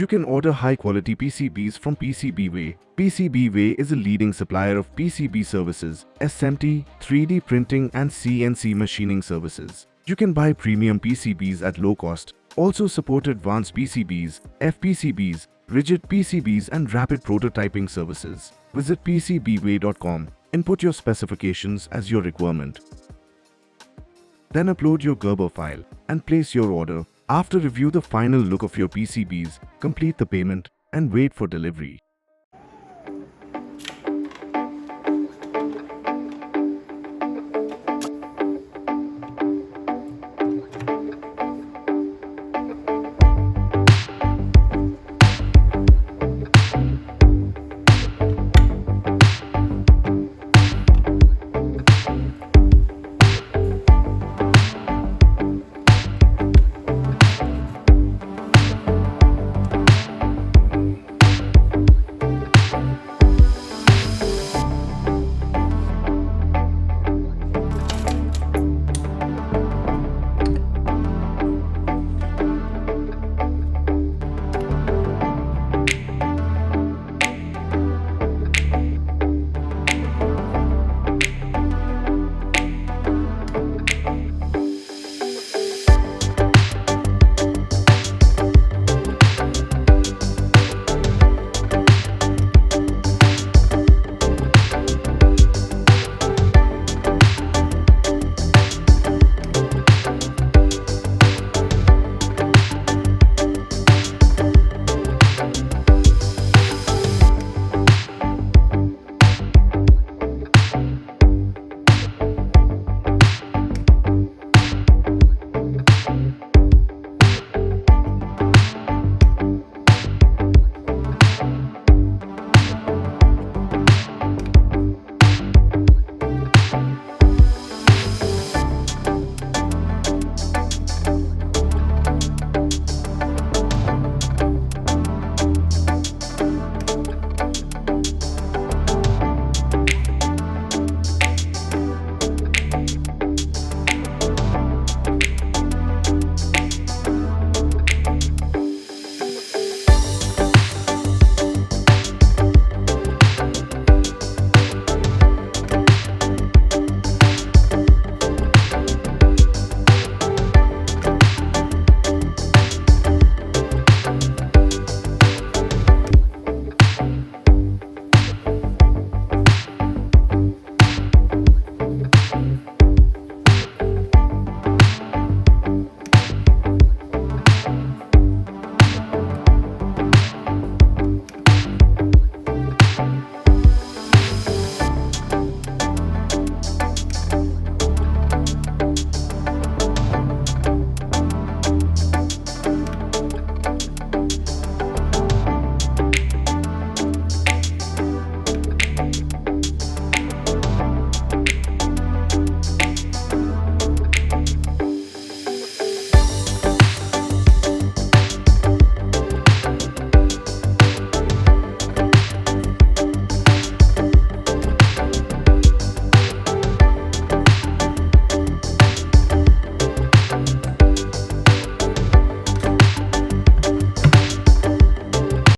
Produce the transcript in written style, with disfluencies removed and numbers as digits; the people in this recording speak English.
You can order high-quality PCBs from PCBWay. PCBWay is a leading supplier of PCB services, SMT, 3D printing and CNC machining services. You can buy premium PCBs at low cost. Also support advanced PCBs, FPCBs, rigid PCBs and rapid prototyping services. Visit PCBWay.com. Input your specifications as your requirement. Then upload your Gerber file and place your order. After review the final look of your PCBs, complete the payment and wait for delivery.